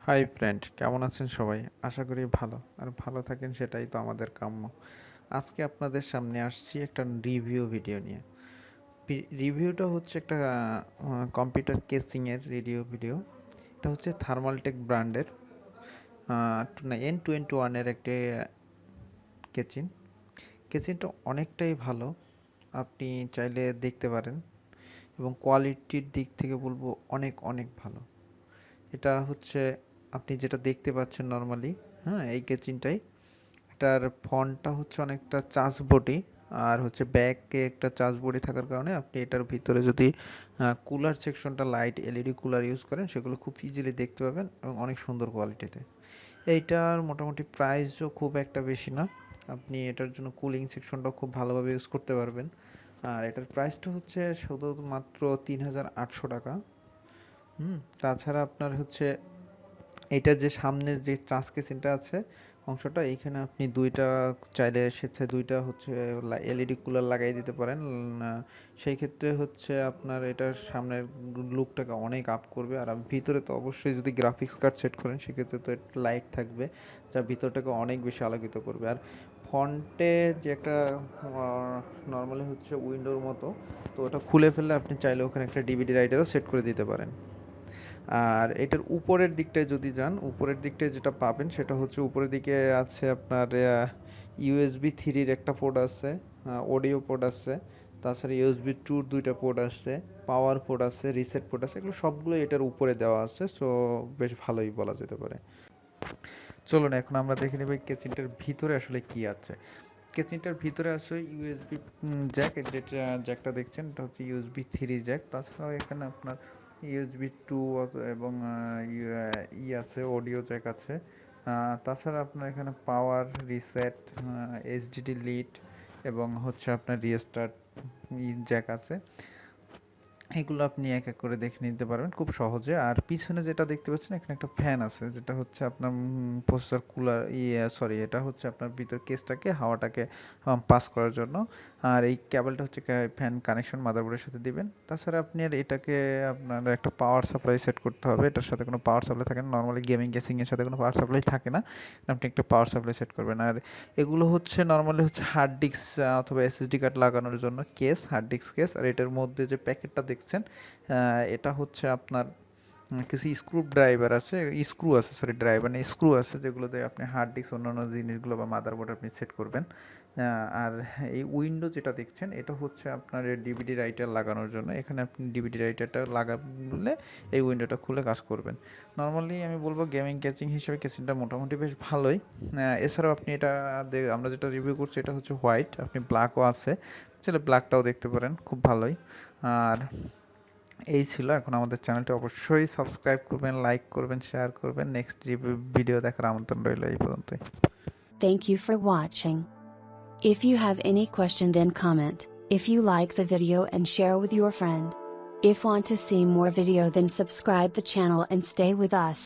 Hi friend, কেমন আছেন সবাই? আশা করি ভালো। আর ভালো থাকেন সেটাই তো আমাদের কাম্য। আজকে আপনাদের সামনে আসছি একটা রিভিউ ভিডিও নিয়ে। রিভিউটা হচ্ছে একটা কম্পিউটার কেসিংয়ের ভিডিও। এটা হচ্ছে থার্মালটেক ব্র্যান্ডের N2N1 একটি কেচিন। কেচিনটা অনেকটাই ভালো, আপনি চাইলে দেখতে পারেন, এবং কোয়ালিটির দিক থেকে বলবো অনেক অনেক ভালো। এটা হচ্ছে আপনি যেটা দেখতে পাচ্ছেন নর্মালি, হ্যাঁ, এই কেচিনটাই। এটার ফন্টটা হচ্ছে অনেকটা চাচ বডি, আর হচ্ছে ব্যাকে একটা চাচ বডি থাকার কারণে আপনি এটার ভিতরে যদি কুলার সেকশনটা লাইট এলইডি কুলার ইউজ করেন সেগুলো খুব ইজিলি দেখতে পাবেন এবং অনেক সুন্দর কোয়ালিটিতে। এইটার মোটামুটি প্রাইসও খুব একটা বেশি না, আপনি এটার জন্য কুলিং সেকশনটাও খুব ভালোভাবে ইউজ করতে পারবেন। আর এটার প্রাইসটা হচ্ছে শুধুমাত্র ৩,৮০০ টাকা। তাছাড়া আপনার হচ্ছে এটার যে সামনের যে চাষ কেসিনটা আছে অংশটা, এইখানে আপনি দুইটা চাইলে স্বেচ্ছায় দুইটা হচ্ছে এলইডি কুলার লাগাই দিতে পারেন। সেই ক্ষেত্রে হচ্ছে আপনার এটার সামনের লুকটাকে অনেক আপ করবে। আর ভিতরে তো অবশ্যই যদি গ্রাফিক্স কার্ড সেট করেন সেক্ষেত্রে তো লাইট থাকবে, যা ভিতরটাকে অনেক বেশি আলোকিত করবে। আর ফন্টে যে একটা নর্মালি হচ্ছে উইন্ডোর মতো, তো ওটা খুলে ফেললে আপনি চাইলে ওখানে একটা ডিভিডি রাইটারও সেট করে দিতে পারেন। আর এটার উপরের দিকটায় যদি যান, উপরের দিকটায় যেটা পাবেন সেটা হচ্ছে উপরের দিকে আছে আপনার ইউএসবি থ্রির একটা পোর্ট আছে, অডিও পোর্ট আছে, তাছাড়া ইউএসবি টুর দুইটা পোর্ট আছে, পাওয়ার পোর্ট আছে, রিসেট পোর্ট আছে, এগুলো সবগুলো এটার উপরে দেওয়া আছে। সো বেশ ভালোই বলা যেতে পারে। চলুন এখন আমরা দেখে নেব এই কেচিনটার ভিতরে আসলে কি আছে। কেচিনটার ভিতরে আছে ইউএসবি জ্যাক, যেটা জ্যাকটা দেখছেন এটা হচ্ছে ইউএসবি থ্রি জ্যাক। তাছাড়াও এখানে আপনার ইউএসবি টু এবং আছে, অডিও জ্যাক আছে। তাছাড়া আপনার এখানে পাওয়ার, রিসেট, এইচডিডি লিড এবং হচ্ছে আপনার রিস্টার্ট জ্যাক আছে। এগুলো আপনি এক এক করে দেখে নিতে পারবেন খুব সহজে। আর পিছনে যেটা দেখতে পাচ্ছেন এখানে একটা ফ্যান আছে, যেটা হচ্ছে আপনার প্রসেসর কুলার, সরি, এটা হচ্ছে আপনার ভিতর কেসটাকে হাওয়াটাকে পাস করার জন্য। আর এই কেবলটা হচ্ছে ফ্যান কানেকশন মাদারবোর্ডের সাথে দিবেন। তাছাড়া আপনি আর এটাকে আপনার একটা পাওয়ার সাপ্লাই সেট করতে হবে। এটার সাথে কোনো পাওয়ার সাপ্লাই থাকে না, নর্মালি গেমিং কেসিংয়ের সাথে কোনো পাওয়ার সাপ্লাই থাকে না, আপনি একটা পাওয়ার সাপ্লাই সেট করবেন। আর এগুলো হচ্ছে নর্মালি হচ্ছে হার্ড ডিস্ক অথবা এসএসডি কার্ড লাগানোর জন্য কেস, হার্ড ডিস্ক কেস। আর এটার মধ্যে যে প্যাকেটটা দেখছেন এটা হচ্ছে আপনার কিছু স্ক্রু ড্রাইভার আছে, স্ক্রু আছে, সরি ড্রাইভার না, স্ক্রু আছে, যেগুলো দিয়ে আপনি হার্ড ডিস্ক অন্যান্য জিনিসগুলো বা মাদারবোর্ড আপনি সেট করবেন। আর এই উইন্ডো যেটা দেখছেন এটা হচ্ছে আপনার ডিভিডি রাইটার লাগানোর জন্য। এখানে আপনি ডিভিডি রাইটারটা লাগালে এই উইন্ডোটা খুলে কাজ করবেন। নর্মালি আমি বলবো গেমিং ক্যাচিং হিসেবে কেসিংটা মোটামুটি বেশ ভালোই। এছাড়াও আপনি এটা আমরা যেটা রিভিউ করছি এটা হচ্ছে হোয়াইট, আপনি ব্ল্যাকও আছে, চাইলে ব্ল্যাকটাও দেখতে পারেন, খুব ভালোই। আর এই ছিল। এখন আমাদের চ্যানেলটি অবশ্যই সাবস্ক্রাইব করবেন, লাইক করবেন, শেয়ার করবেন। নেক্সট ভিডিও দেখার আমন্ত্রণ রইল এই পর্যন্তই। Thank you for watching. If you have any question, then comment. If you like the video and share with your friend. If want to see more video, then subscribe the channel and stay with us.